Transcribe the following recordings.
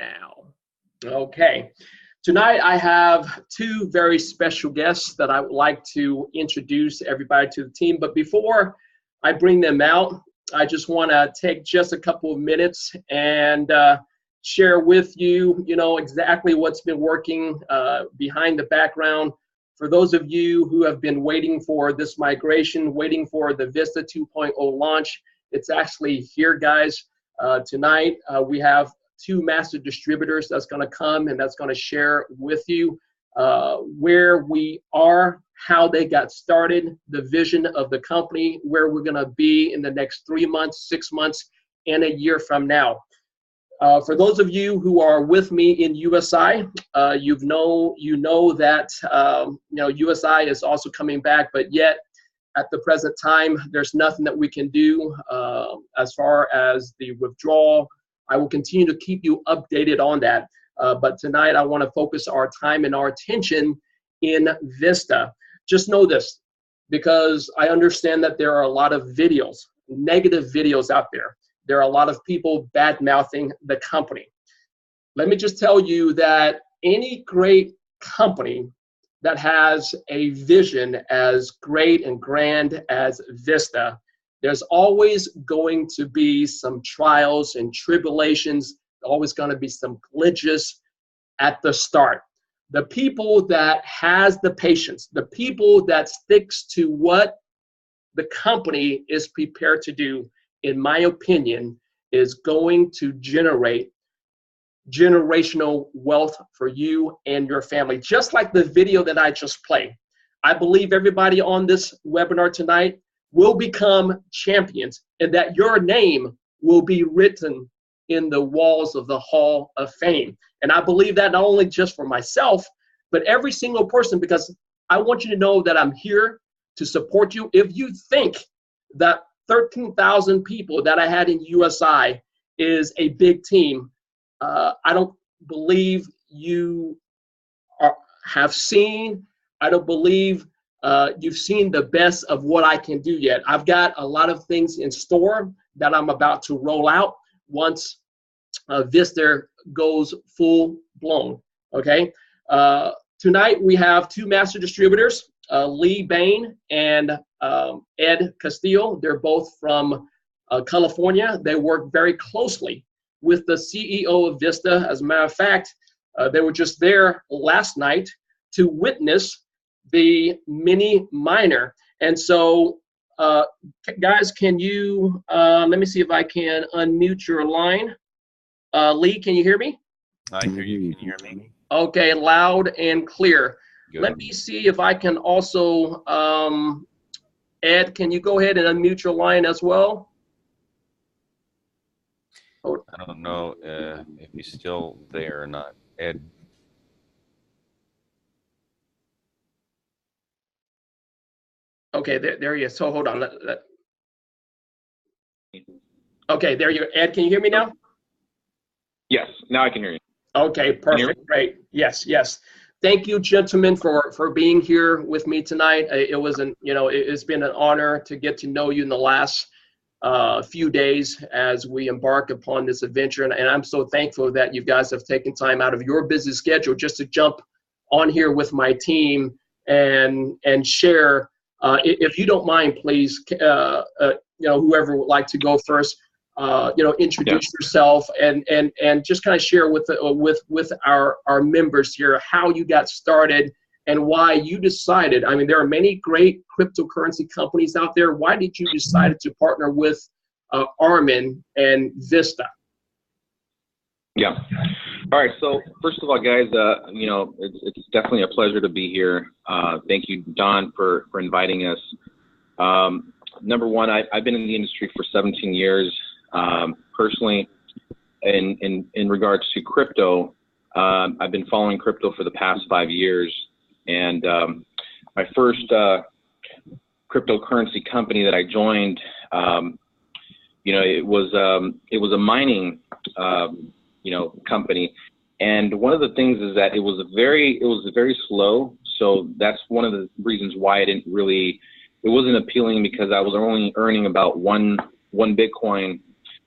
now. Okay. Tonight I have two very special guests that I would like to introduce everybody to the team. But before I bring them out, I just want to take just a couple of minutes and share with you, exactly what's been working behind the background. For those of you who have been waiting for this migration, waiting for the Vista 2.0 launch, it's actually here, guys. Tonight we have two master distributors that's going to come and that's going to share with you where we are, how they got started, the vision of the company, where we're going to be in the next 3 months, 6 months, and a year from now. For those of you who are with me in USI, you know that USI is also coming back, but yet at the present time, there's nothing that we can do as far as the withdrawal. I will continue to keep you updated on that. But tonight, I want to focus our time and our attention in Vista. Just know this, because I understand that there are a lot of videos, negative videos out there. There are a lot of people bad-mouthing the company. Let me just tell you that any great company that has a vision as great and grand as Vista, there's always going to be some trials and tribulations, always going to be some glitches at the start. The people that has the patience, the people that sticks to what the company is prepared to do, in my opinion, is going to generate generational wealth for you and your family. Just like the video that I just played. I believe everybody on this webinar tonight will become champions, and that your name will be written in the walls of the Hall of Fame. And I believe that not only just for myself, but every single person, because I want you to know that I'm here to support you. If you think that 13,000 people that I had in USI is a big team, I don't believe you have seen, I don't believe you've seen the best of what I can do yet. I've got a lot of things in store that I'm about to roll out once Vista goes full blown, okay? Tonight we have two master distributors, Lee Bain and Ed Castillo. They're both from California. They work very closely with the CEO of Vista. As a matter of fact, they were just there last night to witness the mini miner. And so, guys, can you, let me see if I can unmute your line. Lee, can you hear me? I hear you. Can you hear me? Okay, loud and clear. Good. Let me see if I can also, Ed, can you go ahead and unmute your line as well? I don't know if he's still there or not. Ed. Okay, there he is. So hold on. Okay, there you go. Ed, can you hear me now? Yes, now I can hear you. Okay, perfect. Great. Yes, yes. Thank you, gentlemen, for being here with me tonight. It was it's been an honor to get to know you in the last few days as we embark upon this adventure, and I'm so thankful that you guys have taken time out of your busy schedule just to jump on here with my team and share. If you don't mind, please, whoever would like to go first, introduce yourself and just kind of share with our members here how you got started and why you decided. I mean, there are many great cryptocurrency companies out there. Why did you decide to partner with Armin and Vista? Yeah. All right. So first of all, guys, it's definitely a pleasure to be here. Thank you, Don, for inviting us. Number one, I've been in the industry for 17 years. Personally, in regards to crypto, I've been following crypto for the past 5 years, and my first cryptocurrency company that I joined, it was a mining company, and one of the things is that it was very slow. So that's one of the reasons why it wasn't appealing, because I was only earning about one Bitcoin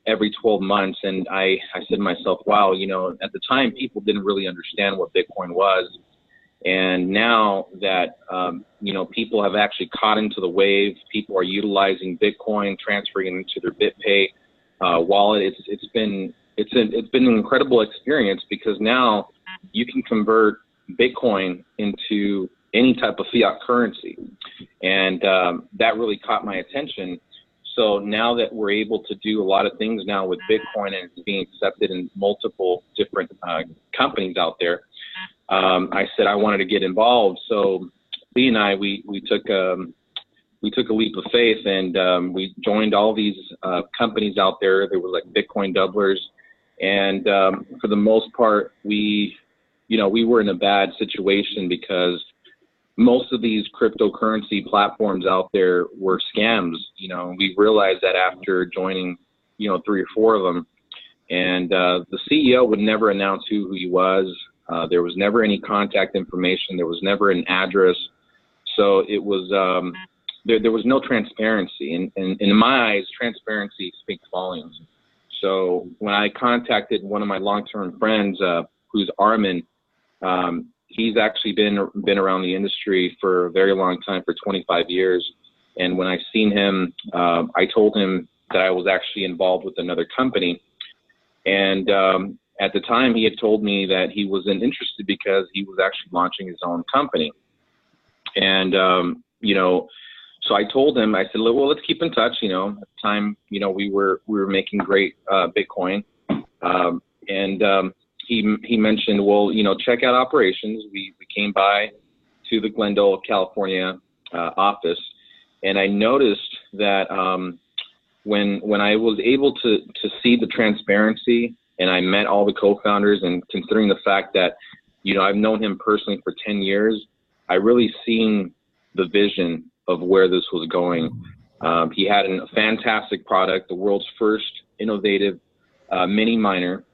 every 12 months. And I said to myself, wow, you know, at the time, people didn't really understand what Bitcoin was. And now that, you know, people have actually caught into the wave, people are utilizing Bitcoin, transferring it into their BitPay wallet. It's been an incredible experience, because now you can convert Bitcoin into any type of fiat currency. And that really caught my attention. So now that we're able to do a lot of things now with Bitcoin, and it's being accepted in multiple different companies out there, I said I wanted to get involved. So Lee and I, we took a leap of faith, and we joined all these companies out there. There was like Bitcoin doublers, and for the most part, we were in a bad situation, because most of these cryptocurrency platforms out there were scams. You know, we realized that after joining, 3 or 4 of them, and the CEO would never announce who he was. There was never any contact information. There was never an address. So it was, there was no transparency. And in my eyes, transparency speaks volumes. So when I contacted one of my long-term friends, who's Armin, he's actually been around the industry for a very long time, for 25 years. And when I seen him, I told him that I was actually involved with another company. And at the time, he had told me that he wasn't interested because he was actually launching his own company. And, so I told him, I said, well, let's keep in touch. At the time, we were making great Bitcoin. He mentioned, well, check out operations. We came by to the Glendale, California office, and I noticed that when I was able to see the transparency, and I met all the co-founders, and considering the fact that, I've known him personally for 10 years, I really seen the vision of where this was going. He had a fantastic product, the world's first innovative mini miner.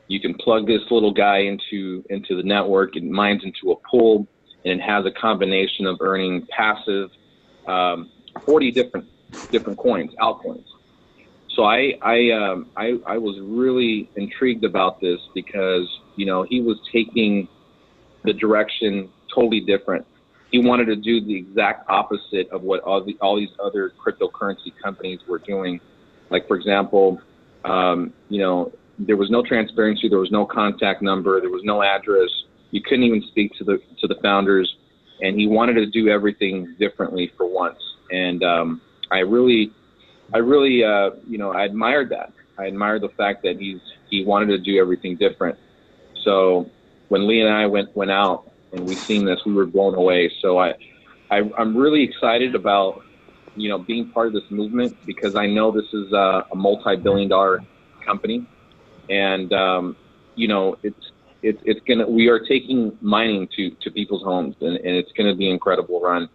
You can plug this little guy into the network. It mines into a pool, and it has a combination of earning passive 40 different coins, altcoins. So I was really intrigued about this, because he was taking the direction totally different. He wanted to do the exact opposite of what all these other cryptocurrency companies were doing. Like, for example, there was no transparency, there was no contact number, there was no address. You couldn't even speak to the founders, and he wanted to do everything differently for once. And I really, I admired that. I admired the fact that he wanted to do everything different. So when Lee and I went out and we seen this, we were blown away. So I'm really excited about being part of this movement, because I know this is a multi-billion-dollar company, and we are taking mining to people's homes, and it's gonna be an incredible run.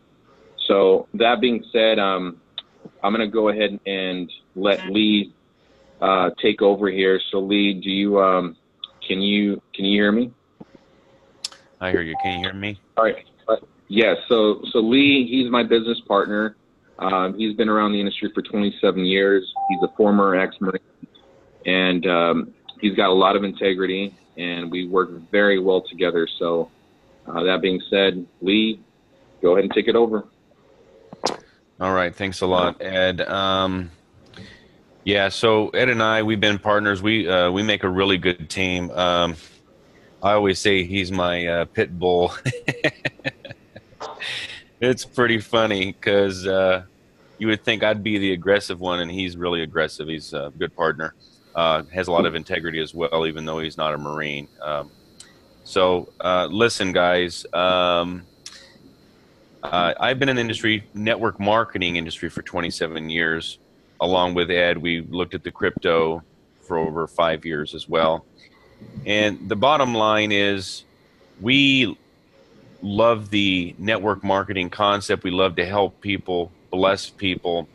So that being said, I'm gonna go ahead and let Lee take over here. So Lee, do you can you hear me? I hear you. Can you hear me? All right. Yes. So Lee, he's my business partner. He's been around the industry for 27 years. He's a former ex-Marine, and he's got a lot of integrity, and we work very well together. So that being said, Lee, go ahead and take it over. All right. Thanks a lot, Ed. Yeah, so Ed and I, we've been partners. We make a really good team. I always say he's my pit bull. It's pretty funny, because you would think I'd be the aggressive one, and he's really aggressive. He's a good partner. Has a lot of integrity as well, even though he's not a Marine. So listen, guys. I've been in the industry, network marketing industry, for 27 years. Along with Ed, we looked at the crypto for over 5 years as well. And the bottom line is, we love the network marketing concept. We love to help people, bless people,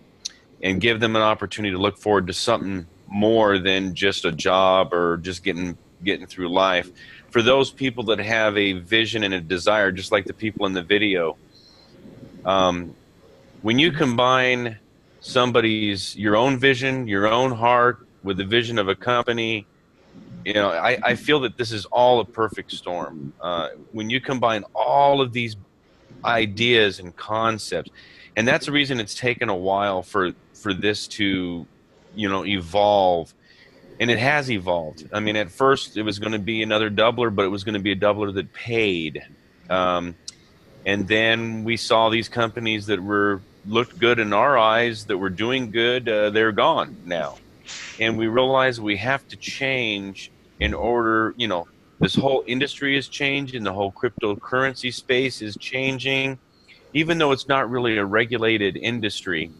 and give them an opportunity to look forward to something more than just a job or just getting through life. For those people that have a vision and a desire, just like the people in the video, when you combine your own vision, your own heart, with the vision of a company. You know, I feel that this is all a perfect storm. When you combine all of these ideas and concepts, and that's the reason it's taken a while for this to, you know, evolve. And it has evolved. I mean, at first it was going to be another doubler, but it was going to be a doubler that paid. And then we saw these companies that looked good in our eyes, that were doing good. They're gone now, and we realize we have to change in order. You know, this whole industry is changing. The whole cryptocurrency space is changing. Even though it's not really a regulated industry,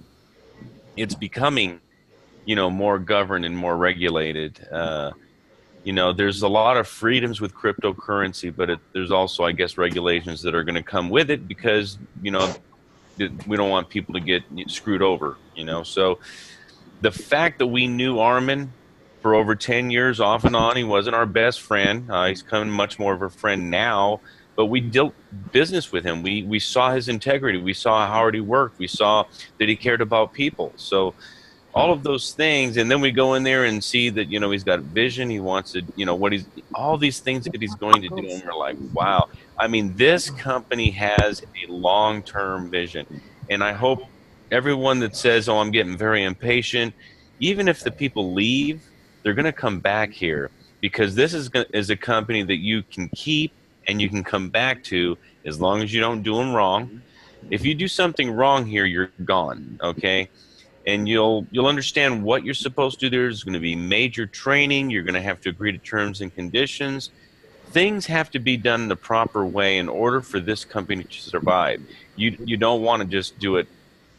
it's becoming, you know, more governed and more regulated. You know, there's a lot of freedoms with cryptocurrency, but there's also, I guess, regulations that are going to come with it because, you know, we don't want people to get screwed over, you know. So the fact that we knew Armin for over 10 years off and on, he wasn't our best friend. He's becoming much more of a friend now, but we dealt business with him. We saw his integrity. We saw how hard he worked. We saw that he cared about people. So all of those things, and then we go in there and see that, you know, he's got vision. He wants to, you know, all these things that he's going to do, and we're like, wow. I mean, this company has a long-term vision, and I hope everyone that says, oh, I'm getting very impatient, even if the people leave, they're going to come back here, because this is a company that you can keep and you can come back to as long as you don't do them wrong. If you do something wrong here, you're gone, okay? And you'll understand what you're supposed to do. There's going to be major training. You're going to have to agree to terms and conditions. Things have to be done in the proper way in order for this company to survive. You don't want to just do it,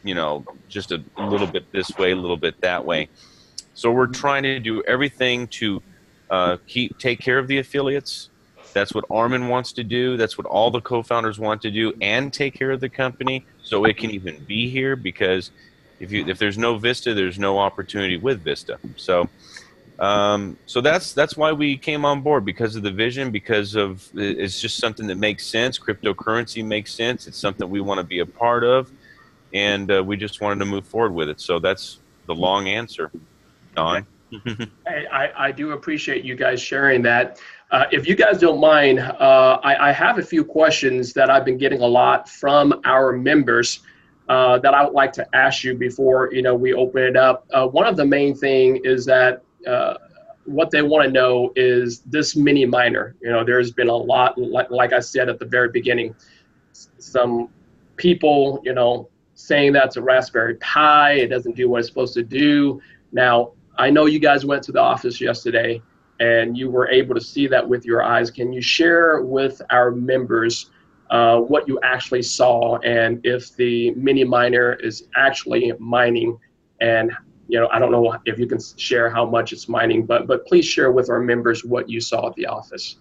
you know, just a little bit this way, a little bit that way. So we're trying to do everything to take care of the affiliates. That's what Armin wants to do. That's what all the co-founders want to do, and take care of the company so it can even be here, because if there's no Vista, there's no opportunity with Vista. So so that's why we came on board, because of the vision, because of it's just something that makes sense. Cryptocurrency makes sense. It's something we want to be a part of, and we just wanted to move forward with it. So that's the long answer, Don. I do appreciate you guys sharing that. If you guys don't mind, I have a few questions that I've been getting a lot from our members that I would like to ask you before, you know, we open it up. One of the main thing is that what they want to know is this mini miner. You know, there's been a lot, like I said at the very beginning, some people, you know, saying that's a Raspberry Pi. It doesn't do what it's supposed to do. Now, I know you guys went to the office yesterday and you were able to see that with your eyes. Can you share with our members what you actually saw, and if the mini miner is actually mining? And, you know, I don't know if you can share how much it's mining, but please share with our members what you saw at the office.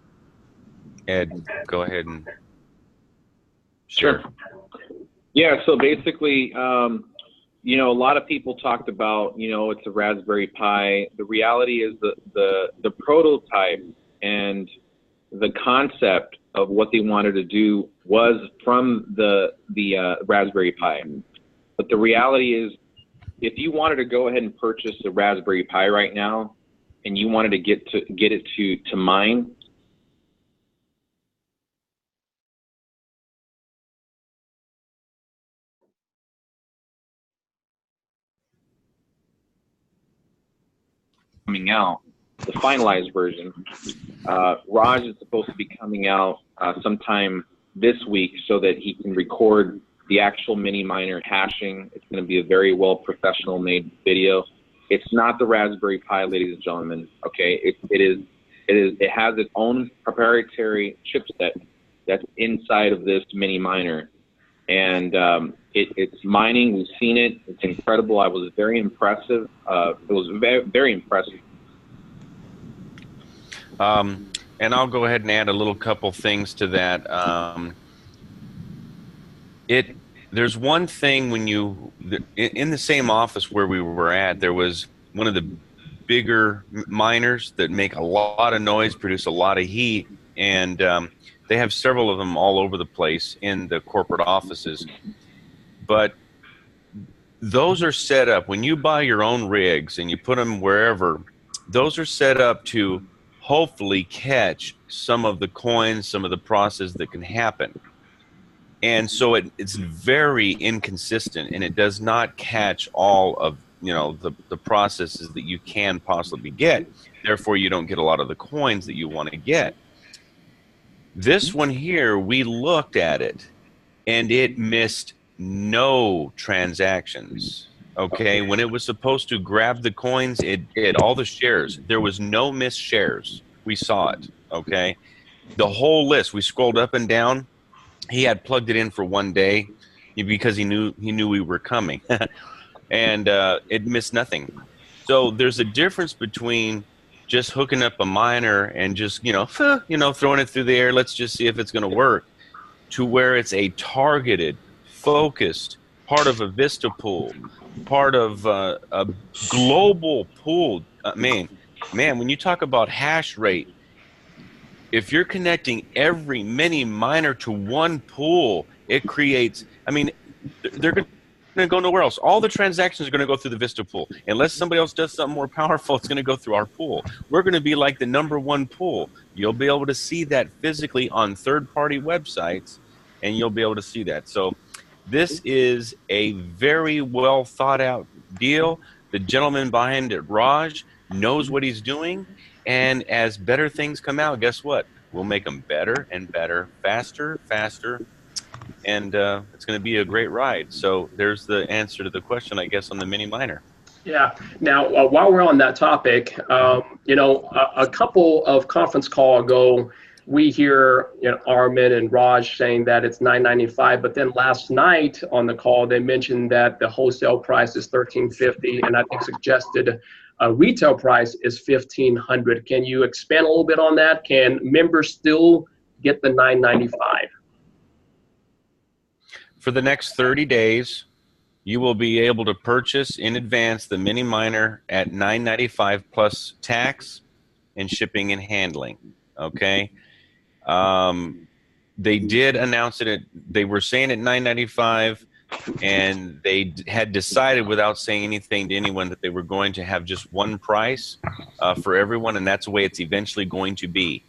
Ed, go ahead and Sure. Yeah, so basically, you know, a lot of people talked about, you know, it's a Raspberry Pi. The reality is the prototype and the concept of what they wanted to do was from the Raspberry Pi. But the reality is, if you wanted to go ahead and purchase a Raspberry Pi right now, and you wanted to get it to mine, coming out, the finalized version. Raj is supposed to be coming out sometime this week so that he can record the actual mini miner hashing. It's going to be a very well professional made video. It's not the Raspberry Pi, ladies and gentlemen. Okay, it has its own proprietary chipset that's inside of this mini miner, and it's mining. We've seen it. It's incredible. I was very impressive. It was very, very impressive. And I'll go ahead and add a little couple things to that. There's one thing when in the same office where we were at, there was one of the bigger miners that make a lot of noise, produce a lot of heat, and they have several of them all over the place in the corporate offices. But those are set up when you buy your own rigs and you put them wherever. those are set up to hopefully catch some of the coins, some of the process that can happen. And so it's very inconsistent, and it does not catch all of the processes that you can possibly get. Therefore, you don't get a lot of the coins that you want to get. This one here, we looked at it, and it missed no transactions. Okay, when it was supposed to grab the coins, it did all the shares. There was no missed shares. We saw it. Okay, the whole list. We scrolled up and down. He had plugged it in for one day because he knew we were coming, and it missed nothing. So there's a difference between just hooking up a miner and just throwing it through the air. Let's just see if it's going to work. To where it's a targeted, focused part of a Vista pool, part of a global pool. Man, when you talk about hash rate, if you're connecting every mini miner to one pool, it creates, they're going to go nowhere else. All the transactions are going to go through the Vista pool. Unless somebody else does something more powerful, it's going to go through our pool. We're going to be like the #1 pool. You'll be able to see that physically on third-party websites, and you'll be able to see that. So this is a very well thought out deal. The gentleman behind it, Raj, knows what he's doing. And as better things come out, guess what? We'll make them better and better, faster, and it's going to be a great ride. So there's the answer to the question, I guess, on the mini miner. Yeah. Now, while we're on that topic, a couple of conference call ago, we hear Armin and Raj saying that it's $9.95, but then last night on the call they mentioned that the wholesale price is $13.50, and I think suggested a retail price is $1,500. Can you expand a little bit on that? Can members still get the $9.95? For the next 30 days, you will be able to purchase in advance the mini miner at $9.95 plus tax and shipping and handling. Okay. They did announce it. They were saying at $9.95. And they had decided without saying anything to anyone that they were going to have just one price for everyone, and that's the way it's eventually going to be.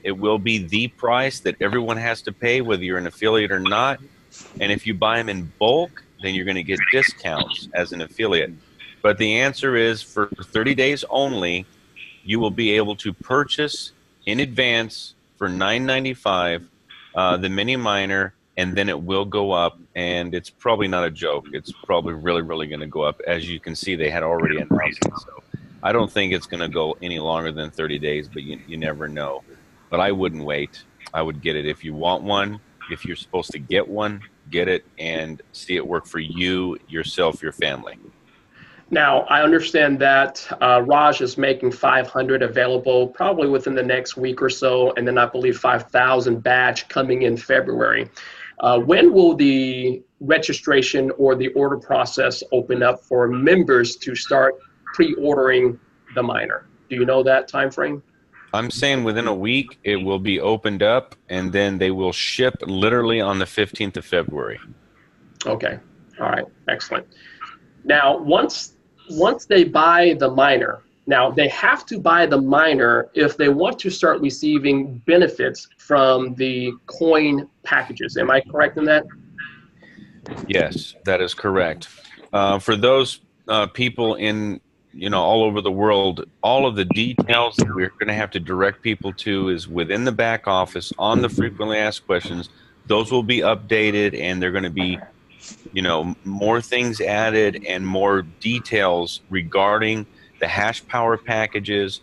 It will be the price that everyone has to pay, whether you're an affiliate or not. And if you buy them in bulk, then you're going to get discounts as an affiliate. But the answer is, for 30 days only, you will be able to purchase in advance for $9.95 the mini miner. And then it will go up, and it's probably not a joke. It's probably really, really going to go up. As you can see, they had already announced it. So I don't think it's going to go any longer than 30 days, but you never know. But I wouldn't wait. I would get it if you want one. If you're supposed to get one, get it and see it work for you, yourself, your family. Now, I understand that Raj is making 500 available probably within the next week or so, and then I believe 5,000 batch coming in February. When will the registration or the order process open up for members to start pre-ordering the miner? Do you know that time frame? I'm saying within a week it will be opened up, and then they will ship literally on the 15th of February. Okay. All right. Excellent. Now, once they buy the miner, now they have to buy the miner if they want to start receiving benefits from the coin packages. Am I correct in that? Yes, that is correct. For those people in all over the world, all of the details that we're going to have to direct people to is within the back office on the frequently asked questions. Those will be updated, and they're going to be more things added and more details regarding the hash power packages.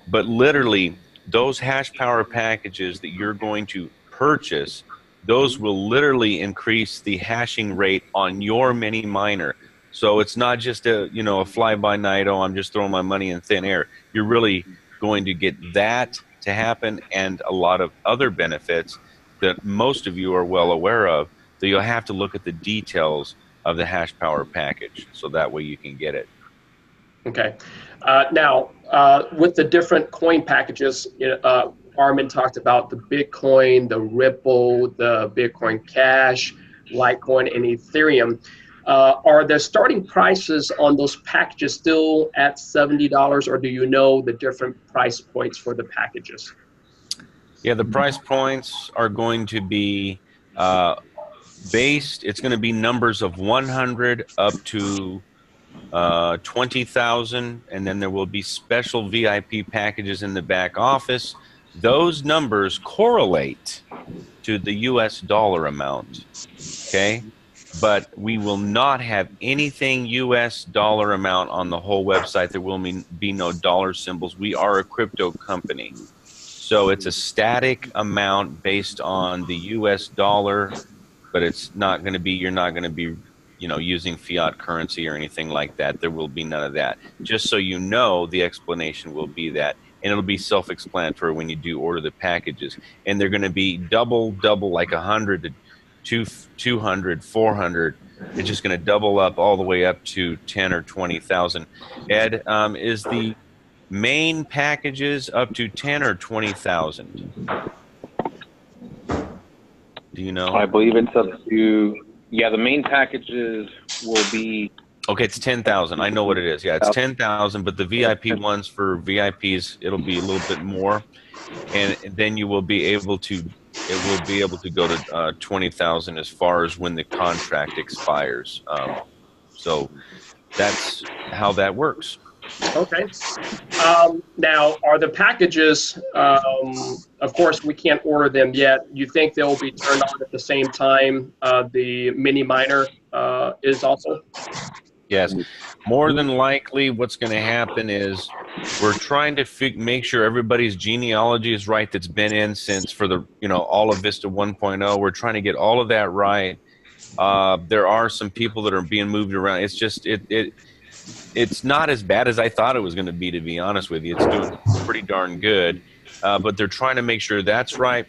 But literally, those hash power packages that you're going to purchase, those will literally increase the hashing rate on your mini miner. So it's not just a fly-by-night, I'm just throwing my money in thin air. You're really going to get that to happen, and a lot of other benefits that most of you are well aware of. So you'll have to look at the details of the hash power package, so that way you can get it. Okay. Now, with the different coin packages, Armin talked about the Bitcoin, the Ripple, the Bitcoin Cash, Litecoin, and Ethereum. Are the starting prices on those packages still at $70, or do you know the different price points for the packages? Yeah, the price points are going to be it's going to be numbers of 100 up to 20,000, and then there will be special VIP packages in the back office. Those numbers correlate to the US dollar amount, okay? But we will not have anything US dollar amount on the whole website. There will be no dollar symbols. We are a crypto company. So it's a static amount based on the US dollar, but it's not going to be, you're not going to be, you know, using fiat currency or anything like that. There will be none of that. Just so you know, the explanation will be that. And it'll be self-explanatory when you do order the packages. And they're going to be double, like 100 to 200, 400. It's just going to double up all the way up to 10 or 20,000. Ed, is the main packages up to 10 or 20,000? Do you know? I believe it's up to, yeah, the main packages will be. Okay, it's 10,000. I know what it is. Yeah, it's 10,000, but the VIP ones for VIPs, it'll be a little bit more. And then you will be able to, it will be able to go to 20,000 as far as when the contract expires. So that's how that works. Okay. Now, are the packages, of course, we can't order them yet. You think they'll be turned on at the same time the mini miner is also? Yes. More than likely, what's going to happen is we're trying to make sure everybody's genealogy is right that's been in since for the, you know, all of Vista 1.0. We're trying to get all of that right. There are some people that are being moved around. It's just, it's not as bad as I thought it was going to be honest with you. It's doing pretty darn good. But they're trying to make sure that's right.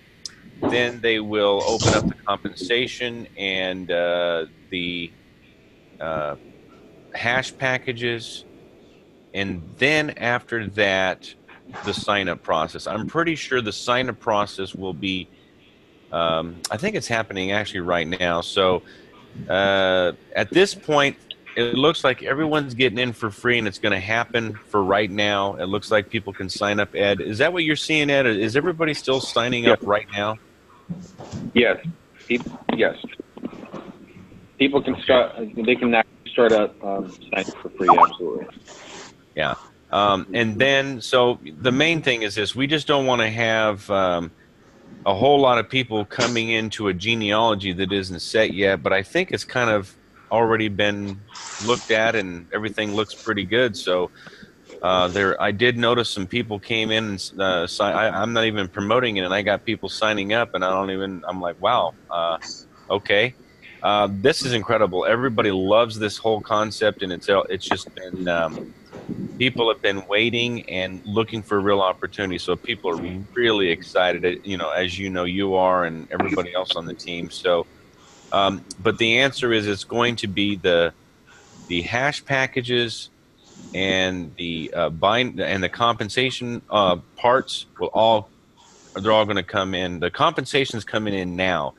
Then they will open up the compensation and the hash packages, and then after that the sign-up process. I'm pretty sure the sign-up process will be I think it's happening actually right now. So at this point it looks like everyone's getting in for free, and it's going to happen for right now. It looks like people can sign up. Ed, is that what you're seeing, Ed? Is everybody still signing up right now? Yes. Yes. People can start. They can actually start out signing for free. Absolutely. Yeah. And then, so the main thing is this: we just don't want to have a whole lot of people coming into a genealogy that isn't set yet. But I think it's kind of already been looked at, and everything looks pretty good. So I did notice some people came in and I'm not even promoting it, and I got people signing up, and I'm like, wow, okay. This is incredible. Everybody loves this whole concept, and it's just been people have been waiting and looking for a real opportunity. So people are really excited, you know, as you know you are, and everybody else on the team. So but the answer is it's going to be the hash packages and the bind and the compensation parts they're all going to come in. The compensation's coming in now.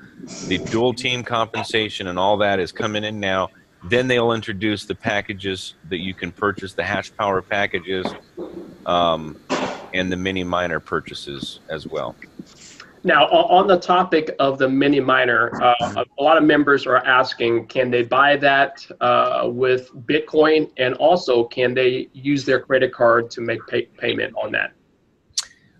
The dual team compensation and all that is coming in now. Then they'll introduce the packages that you can purchase, the hash power packages, and the mini miner purchases as well. Now, on the topic of the mini miner, a lot of members are asking, can they buy that with Bitcoin? And also, can they use their credit card to make payment on that?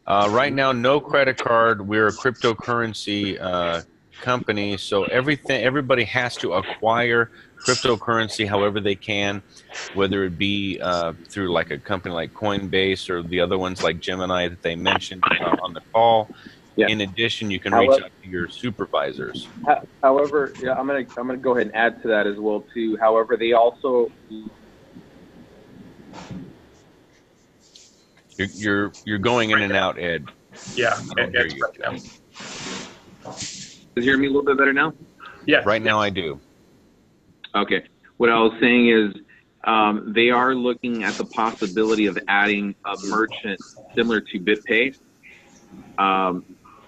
Right now, no credit card. We're a cryptocurrency company, so everybody has to acquire cryptocurrency however they can, whether it be through like a company like Coinbase or the other ones like Gemini that they mentioned on the call. Yeah. In addition, you can reach out to your supervisors. However, yeah, I'm gonna go ahead and add to that as well too. However, they also you're going in and out, Ed. Yeah, Ed's right now. Can you hear me a little bit better now? Yeah. Right now I do. Okay. What I was saying is they are looking at the possibility of adding a merchant similar to BitPay.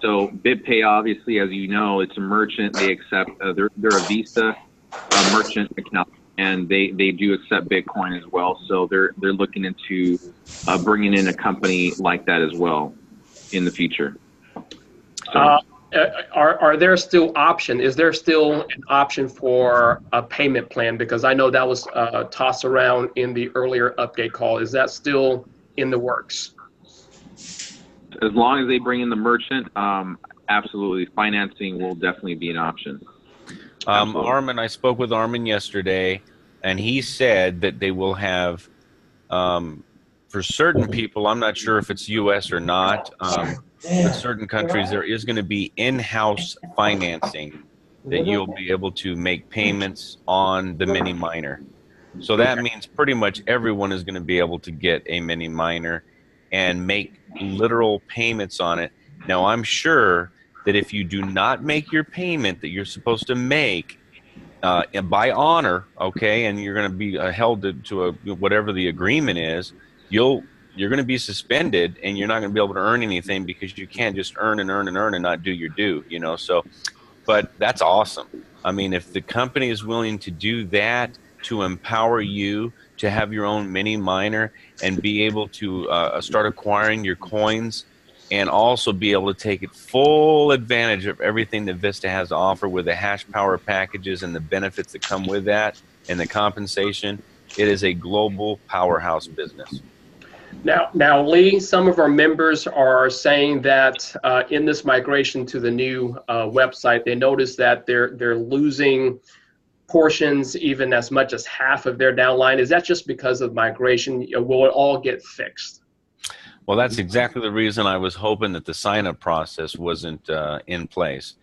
So BitPay, obviously, as you know, it's a merchant. They accept they're a Visa merchant account and they do accept Bitcoin as well. So they're looking into bringing in a company like that as well in the future. So. Are there still option? Is there still an option for a payment plan? Because I know that was tossed around in the earlier update call. Is that still in the works? As long as they bring in the merchant, absolutely, financing will definitely be an option. Armin, I spoke with Armin yesterday, and he said that they will have, for certain people, I'm not sure if it's U.S. or not, but certain countries, there is going to be in-house financing that you'll be able to make payments on the mini miner. So that means pretty much everyone is going to be able to get a mini miner and make literal payments on it. Now, I'm sure that if you do not make your payment that you're supposed to make by honor, okay, and you're going to be held to whatever the agreement is, you're going to be suspended, and you're not going to be able to earn anything because you can't just earn and earn and earn and not do your due, you know. So, but that's awesome. I mean, if the company is willing to do that to empower you to have your own mini miner and be able to start acquiring your coins, and also be able to take full advantage of everything that Vista has to offer with the hash power packages and the benefits that come with that and the compensation, it is a global powerhouse business. Now, Lee, some of our members are saying that in this migration to the new website, they noticed that they're losing portions, even as much as half of their downline. Is that just because of migration? Will it all get fixed? Well, that's exactly the reason I was hoping that the sign-up process wasn't in place,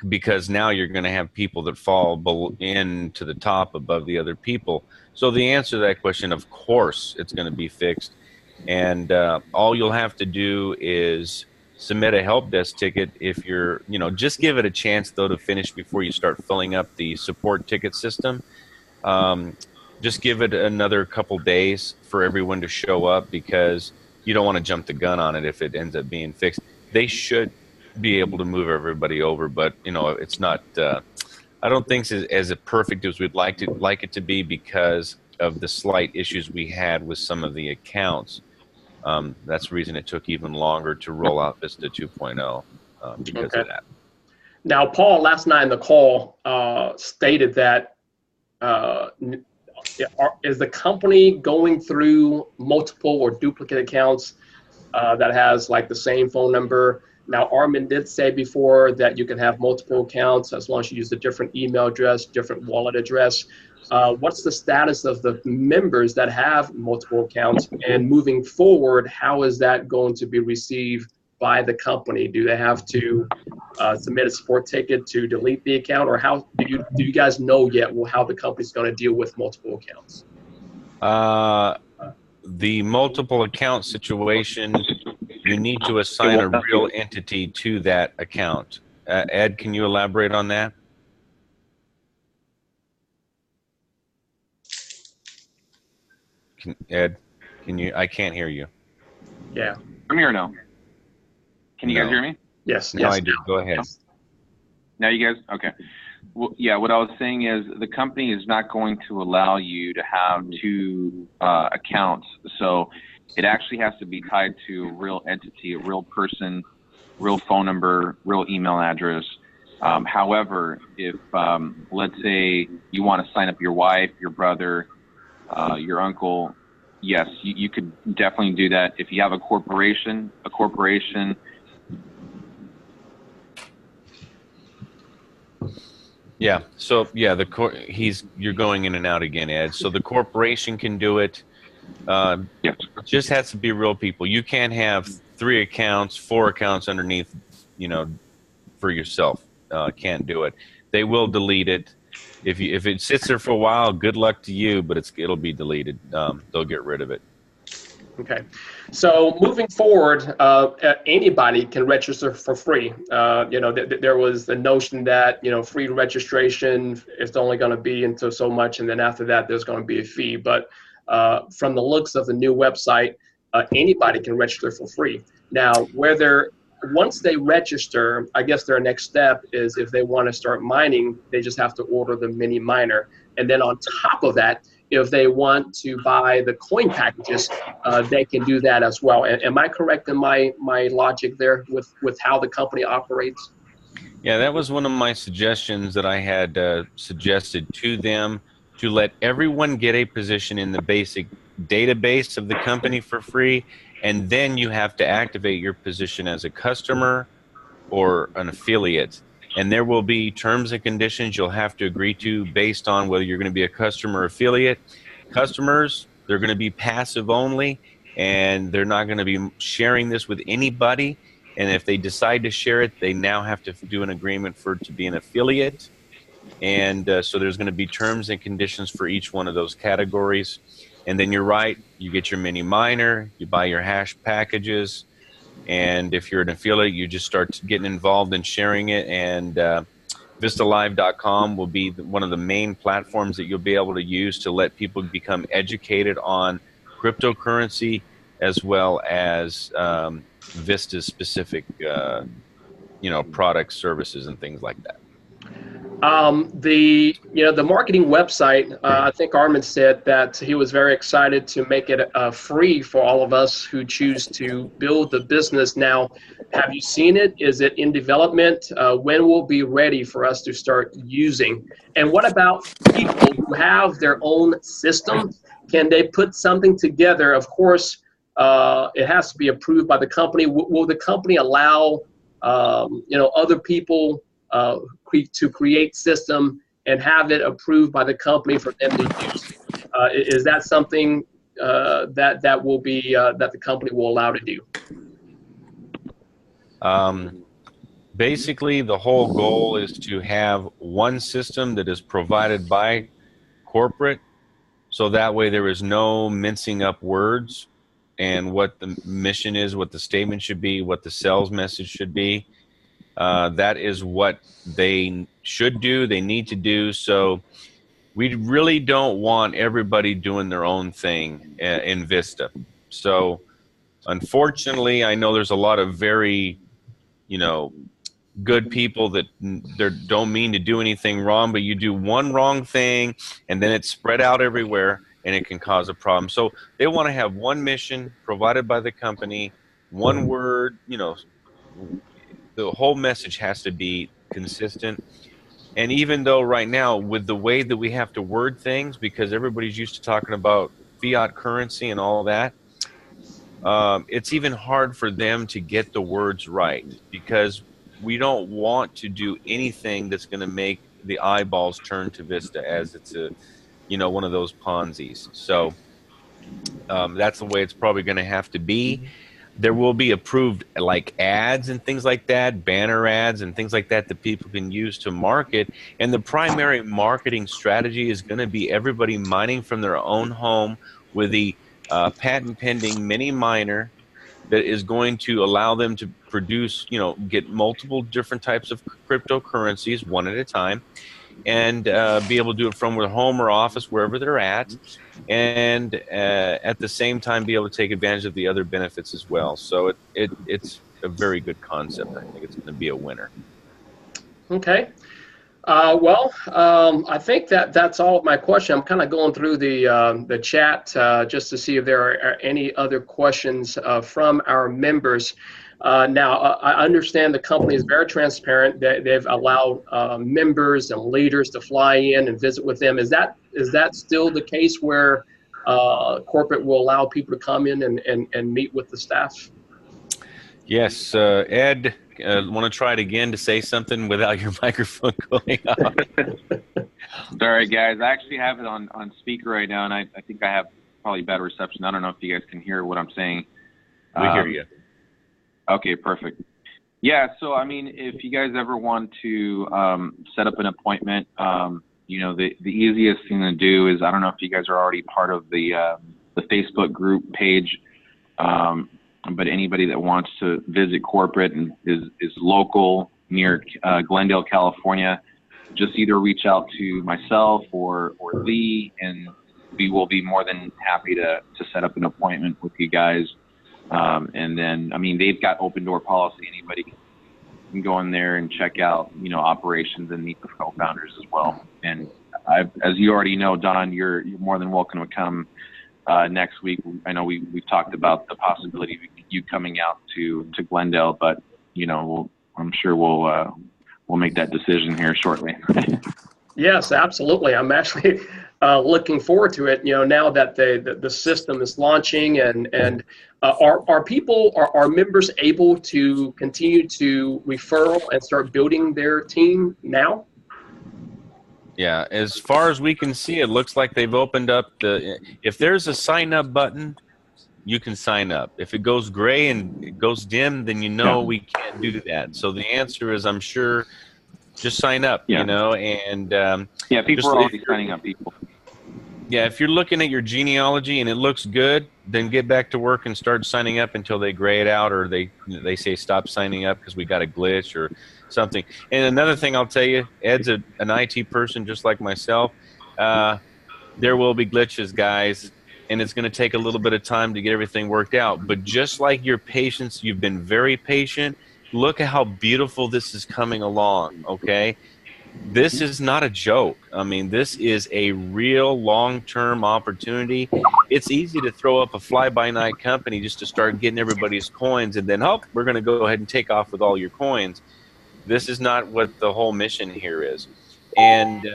because now you're going to have people that fall in to the top above the other people. So the answer to that question, of course, it's going to be fixed, and all you'll have to do is submit a help desk ticket. If you're, just give it a chance though to finish before you start filling up the support ticket system. Just give it another couple days for everyone to show up, because you don't want to jump the gun on it if it ends up being fixed. They should be able to move everybody over, but it's not. I don't think it's as perfect as we'd like it to be because of the slight issues we had with some of the accounts. That's the reason it took even longer to roll out Vista 2.0 because of that. Now, Paul, last night in the call stated that. Is the company going through multiple or duplicate accounts that has like the same phone number? Now, Armin did say before that you can have multiple accounts as long as you use a different email address, different wallet address. What's the status of the members that have multiple accounts? And moving forward, how is that going to be received by the company? Do they have to submit a support ticket to delete the account, or how do you guys know yet how the company's going to deal with multiple accounts? The multiple account situation, you need to assign a real entity to that account. Ed, can you elaborate on that? Ed, can you? I can't hear you. Yeah. I'm here now. Can you guys hear me? Yes. No, I do. Go ahead. Now you guys? Okay. Well, yeah, what I was saying is the company is not going to allow you to have two accounts. So it actually has to be tied to a real entity, a real person, real phone number, real email address. However, if let's say you want to sign up your wife, your brother, your uncle, yes, you could definitely do that. If you have a corporation. Yeah. So yeah, you're going in and out again, Ed. So the corporation can do it. Yes. Just has to be real people. You can't have 3 accounts, 4 accounts underneath, for yourself. Can't do it. They will delete it. If it sits there for a while, good luck to you, but it'll be deleted. They'll get rid of it. Okay, so moving forward, anybody can register for free. There was the notion that free registration is only going to be until so much, and then after that, there's going to be a fee. But from the looks of the new website, anybody can register for free. Now, once they register, I guess their next step is if they want to start mining, they just have to order the mini miner. And then on top of that, if they want to buy the coin packages, they can do that as well. Am I correct in my logic there with how the company operates? Yeah, that was one of my suggestions that I had suggested to them, to let everyone get a position in the basic database of the company for free, and then you have to activate your position as a customer or an affiliate. And there will be terms and conditions you'll have to agree to based on whether you're going to be a customer or affiliate. Customers, they're going to be passive only, and they're not going to be sharing this with anybody. And if they decide to share it, they now have to do an agreement for it to be an affiliate. And so there's going to be terms and conditions for each one of those categories. And then you're right, you get your mini miner, you buy your hash packages, and if you're an affiliate, you just start getting involved in sharing it. And VistaLive.com will be one of the main platforms that you'll be able to use to let people become educated on cryptocurrency, as well as Vista's specific, products, services, and things like that. The marketing website, I think Armin said that he was very excited to make it free for all of us who choose to build the business. Now, have you seen it? Is it in development? When will it be ready for us to start using? And what about people who have their own system? Can they put something together? Of course, it has to be approved by the company. Will the company allow other people to create system and have it approved by the company for them to use? Is that something that will be that the company will allow to do? Basically, the whole goal is to have one system that is provided by corporate, so that way there is no mincing up words and what the mission is, what the statement should be, what the sales message should be. That is what they should do, they need to do. So we really don't want everybody doing their own thing in Vista. So unfortunately, I know there's a lot of very, good people that don't mean to do anything wrong, but you do one wrong thing and then it's spread out everywhere and it can cause a problem. So they want to have one mission provided by the company, one word, the whole message has to be consistent. And even though right now, with the way that we have to word things, because everybody's used to talking about fiat currency and all that, it's even hard for them to get the words right, because we don't want to do anything that's going to make the eyeballs turn to Vista, as it's one of those Ponzi's. So that's the way it's probably going to have to be. There will be approved like ads and things like that, banner ads and things like that that people can use to market. And the primary marketing strategy is going to be everybody mining from their own home with the patent pending mini miner that is going to allow them to produce, get multiple different types of cryptocurrencies one at a time, and be able to do it from their home or office, wherever they're at, and at the same time be able to take advantage of the other benefits as well. So it's a very good concept. I think it's going to be a winner. Okay. I think that's all of my question. I'm kind of going through the chat just to see if there are any other questions from our members. Now, I understand the company is very transparent. They've allowed members and leaders to fly in and visit with them. Is that still the case where corporate will allow people to come in and meet with the staff? Yes, Ed, want to try it again to say something without your microphone going off? Sorry, guys. I actually have it on speaker right now, and I think I have probably better reception. I don't know if you guys can hear what I'm saying. We hear you. Okay, perfect. Yeah, so, I mean, if you guys ever want to set up an appointment, the easiest thing to do is, I don't know if you guys are already part of the Facebook group page, but anybody that wants to visit corporate and is local near Glendale, California, just either reach out to myself or Lee, and we will be more than happy to set up an appointment with you guys. And then, I mean, they've got open door policy. Anybody can go in there and check out, operations and meet the co-founders as well. And as you already know, Don, you're more than welcome to come next week. I know we've talked about the possibility of you coming out to Glendale, but I'm sure we'll make that decision here shortly. Yes, absolutely. I'm actually looking forward to it. Now that the system is launching, and are members able to continue to referral and start building their team now? Yeah, as far as we can see, it looks like they've opened up if there's a sign up button, you can sign up. If it goes gray and it goes dim, then we can't do that. So the answer is, I'm sure, just sign up, and people are already signing up, people. Yeah, if you're looking at your genealogy and it looks good, then get back to work and start signing up until they gray it out, or they say stop signing up because we got a glitch or something. And another thing I'll tell you, Ed's an IT person just like myself. There will be glitches, guys, and it's going to take a little bit of time to get everything worked out. But just like your patience, you've been very patient. Look at how beautiful this is coming along, okay? This is not a joke. I mean, this is a real long-term opportunity. It's easy to throw up a fly-by-night company just to start getting everybody's coins, and then, we're going to go ahead and take off with all your coins. This is not what the whole mission here is. And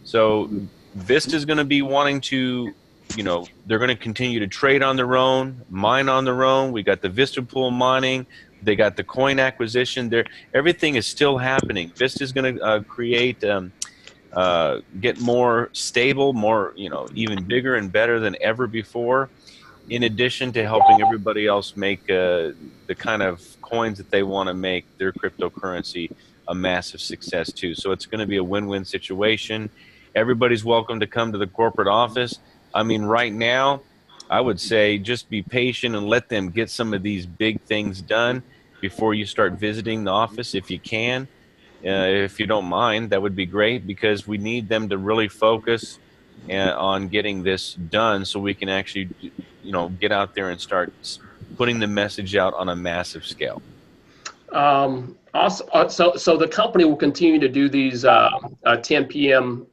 so Vista's going to be wanting to, they're going to continue to trade on their own, mine on their own. We got the Vista Pool mining. They got the coin acquisition there. Everything is still happening. Vista's going to create, get more stable, more, even bigger and better than ever before, in addition to helping everybody else make the kind of coins that they want to make their cryptocurrency a massive success too. So it's going to be a win-win situation. Everybody's welcome to come to the corporate office. I mean, right now, I would say just be patient and let them get some of these big things done before you start visiting the office if you can. If you don't mind, that would be great, because we need them to really focus on getting this done so we can actually, get out there and start putting the message out on a massive scale. Also, so the company will continue to do these 10 p.m.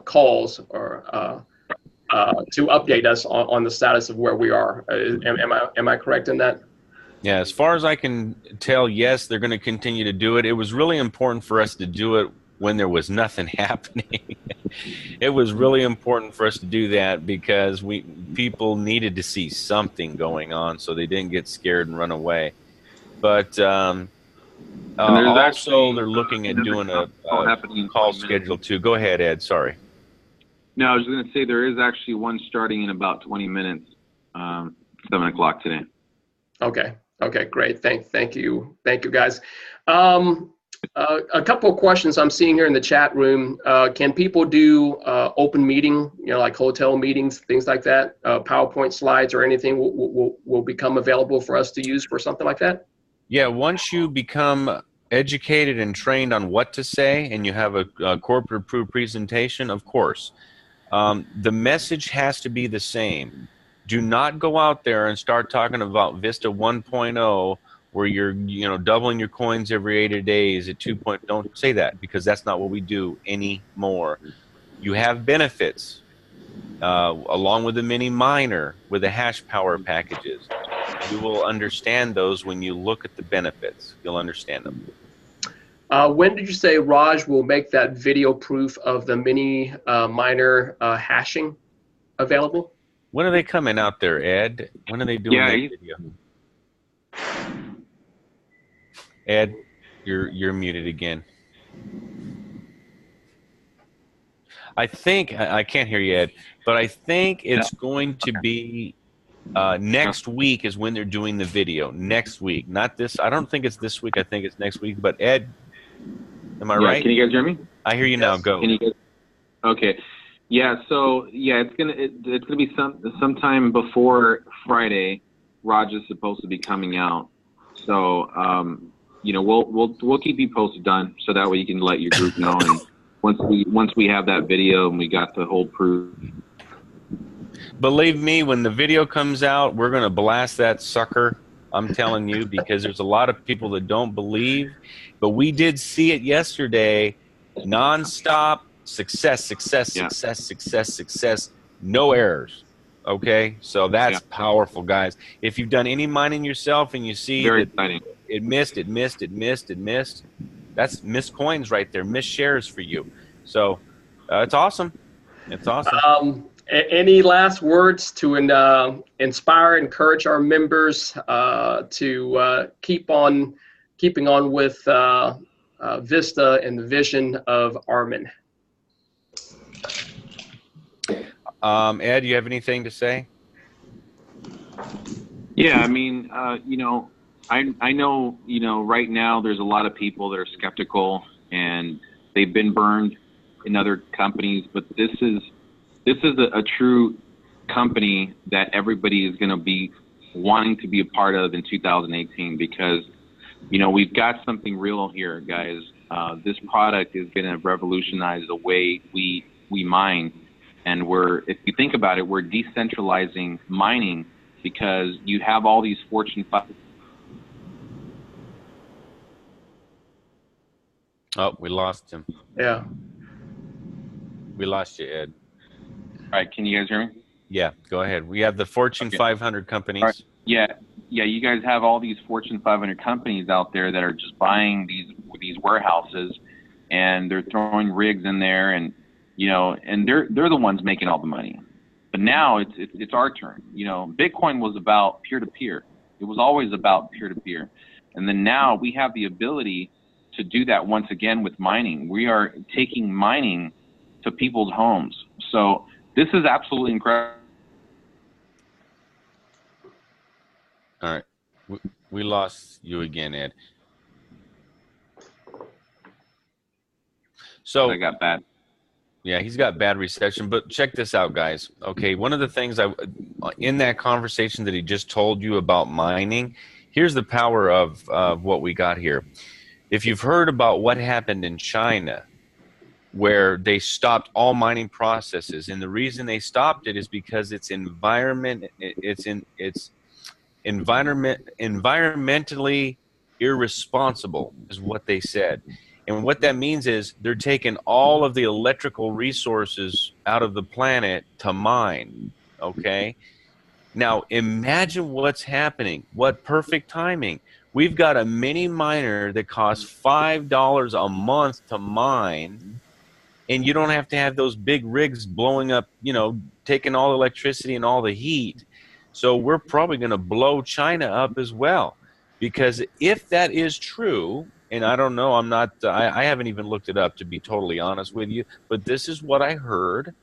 calls or to update us on the status of where we are. Am I correct in that? Yeah, as far as I can tell, yes, they're going to continue to do it. It was really important for us to do it when there was nothing happening. It was really important for us to do that because people needed to see something going on so they didn't get scared and run away. But also, they're looking at doing a call schedule too. Go ahead, Ed. Sorry. No, I was going to say there is actually one starting in about 20 minutes, 7 o'clock today. Okay, great. Thank you, guys. A couple of questions I'm seeing here in the chat room. Can people do open meeting, like hotel meetings, things like that? PowerPoint slides or anything will become available for us to use for something like that? Yeah, once you become educated and trained on what to say and you have a corporate approved presentation, of course. The message has to be the same. Do not go out there and start talking about Vista 1.0 where you're doubling your coins every 80 days at 2. Don't say that, because that's not what we do anymore. You have benefits along with the mini miner with the hash power packages. You will understand those when you look at the benefits. You'll understand them. When did you say Raj will make that video proof of the mini miner hashing available? When are they coming out there, Ed? When are they doing that video? Ed, you're muted again. I think I can't hear you, Ed, but I think it's going to be next week is when they're doing the video. Next week, not this. I don't think it's this week. I think it's next week. But Ed, am I right? Can you guys hear me? I hear you now. Go. Can you guys? Okay. Yeah. So it's gonna be sometime before Friday. Raj is supposed to be coming out. So we'll keep you posted, Don, so that way you can let your group know. And once we have that video and we got the whole proof. Believe me, when the video comes out, we're gonna blast that sucker. I'm telling you, because there's a lot of people that don't believe, but we did see it yesterday, nonstop, success, success, Yeah. success, success, success, no errors. Okay, so that's powerful, guys. If you've done any mining yourself and you see Very that exciting. it missed, that's missed coins right there, missed shares for you. So it's awesome. It's awesome. Any last words to inspire, encourage our members to keep on keeping on with Vista and the vision of Armin? Ed, you have anything to say? Yeah, I mean, you know, I know, you know, right now there's a lot of people that are skeptical and they've been burned in other companies, but this is a true company that everybody is going to be wanting to be a part of in 2018 because, you know, we've got something real here, guys. This product is going to revolutionize the way we mine. And if you think about it, we're decentralizing mining because you have all these Fortune 500. Oh, we lost him. Yeah. We lost you, Ed. All right, can you guys hear me? Yeah, go ahead. We have the Fortune 500 companies. All right. Yeah, you guys have all these Fortune 500 companies out there that are just buying these warehouses, and they're throwing rigs in there, and you know, and they're the ones making all the money. But now it's our turn. You know, Bitcoin was about peer-to-peer. It was always about peer-to-peer, and then now we have the ability to do that once again with mining. We are taking mining to people's homes. So this is absolutely incredible. All right. We lost you again, Ed. So I got bad. Yeah, he's got bad reception, but check this out, guys. Okay, one of the things in that conversation that he just told you about mining, here's the power of what we got here. If you've heard about what happened in China, where they stopped all mining processes, and the reason they stopped it is because it's environmentally irresponsible, is what they said. And what that means is they're taking all of the electrical resources out of the planet to mine. Okay? Now, imagine what's happening. What perfect timing. We've got a mini miner that costs $5 a month to mine, and you don't have to have those big rigs blowing up, you know, taking all the electricity and all the heat. So we're probably going to blow China up as well. Because if that is true, and I don't know, I haven't even looked it up, to be totally honest with you, but this is what I heard.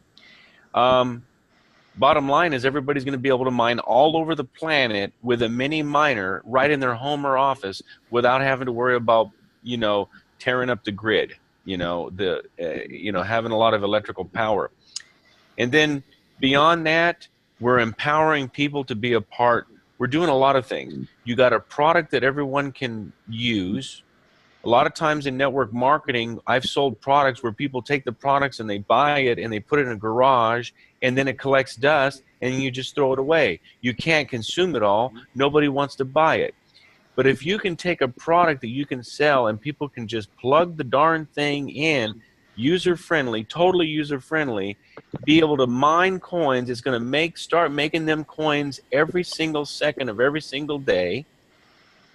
Bottom line is everybody's going to be able to mine all over the planet with a mini miner right in their home or office without having to worry about, you know, tearing up the grid, you know, having a lot of electrical power. And then beyond that, we're empowering people to be a part. We're doing a lot of things. You got a product that everyone can use. A lot of times in network marketing, I've sold products where people take the products and they buy it and they put it in a garage, and then it collects dust and you just throw it away. You can't consume it all. Nobody wants to buy it. But if you can take a product that you can sell and people can just plug the darn thing in, user-friendly, totally user-friendly, be able to mine coins, it's going to start making them coins every single second of every single day,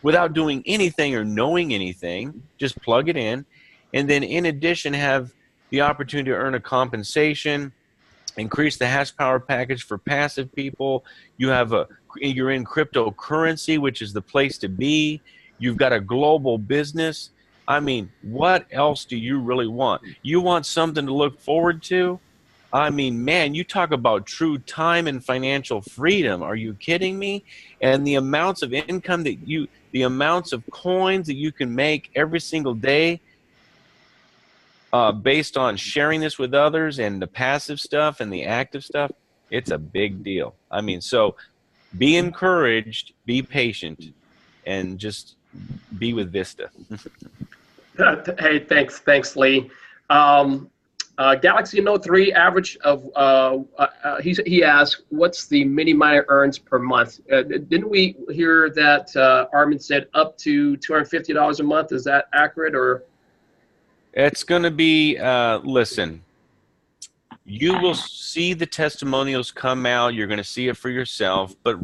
without doing anything or knowing anything. Just plug it in, and then in addition have the opportunity to earn a compensation, increase the hash power package for passive people. You're in cryptocurrency, which is the place to be. You've got a global business. I mean, what else do you really want? You want something to look forward to? I mean, man, you talk about true time and financial freedom. Are you kidding me? And the amounts of income the amounts of coins that you can make every single day based on sharing this with others, and the passive stuff and the active stuff, it's a big deal. I mean, so be encouraged, be patient, and just be with Vista. Hey, thanks, Lee. Galaxy Note 3 average of he asked, what's the mini miner earns per month? Didn't we hear that Armin said up to $250 a month? Is that accurate? Or It's going to be listen, You will see the testimonials come out. You're going to see it for yourself. But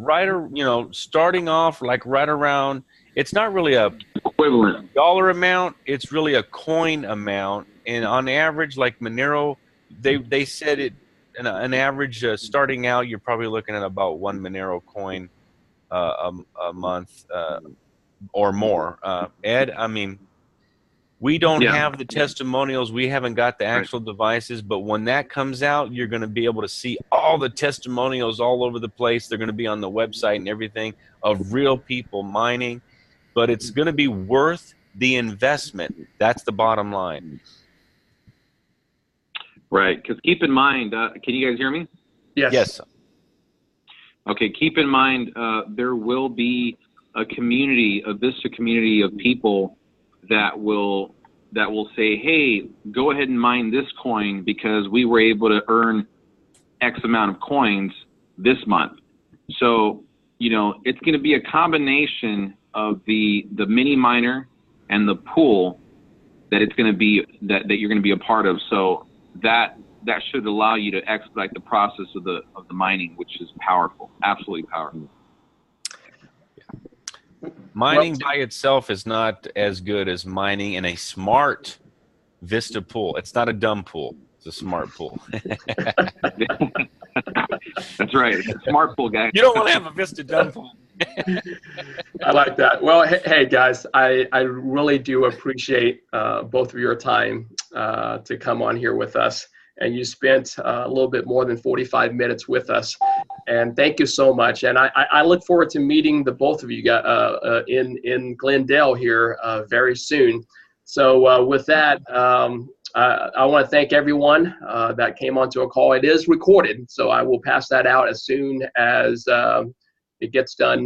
starting off like right around, it's not really a Equivalent. dollar amount. It's really a coin amount. And on average, like Monero, they said it an average starting out, you're probably looking at about 1 Monero coin a month or more. Ed, I mean, we don't have the testimonials. We haven't got the actual devices, but when that comes out, you're going to be able to see all the testimonials all over the place. They're going to be on the website and everything of real people mining, but it's going to be worth the investment. That's the bottom line. Right, because keep in mind, can you guys hear me? Yes. Okay, keep in mind there will be a community, a Vista community of people that will say, hey, go ahead and mine this coin because we were able to earn X amount of coins this month. So, it's going to be a combination of the mini miner and the pool that it's going to be that you're going to be a part of. So that should allow you to expedite the process of the mining, which is powerful, absolutely powerful. Mining by itself is not as good as mining in a smart Vista pool. It's not a dumb pool. It's a smart pool. That's right. It's a smart pool, guy. You don't want to have a Vista dumb pool. I like that. Well, hey guys, I really do appreciate both of your time to come on here with us. And you spent a little bit more than 45 minutes with us. And thank you so much. And I look forward to meeting the both of you guys in Glendale here very soon. So with that, I want to thank everyone that came onto a call. It is recorded, so I will pass that out as soon as it gets done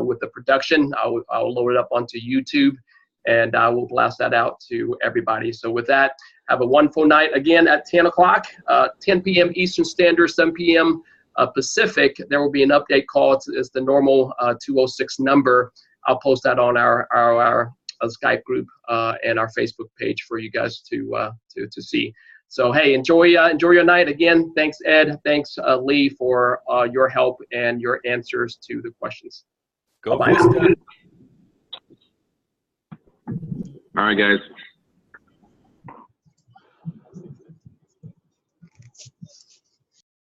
with the production. I'll load it up onto YouTube, and I will blast that out to everybody. So with that, have a wonderful night. Again, at 10 o'clock, 10 p.m. Eastern Standard, 7 p.m. Pacific, there will be an update call. It's the normal 206 number. I'll post that on our Skype group and our Facebook page for you guys to see. So hey, enjoy your night. Again, thanks Ed, thanks Lee for your help and your answers to the questions. Go bye. All right, guys.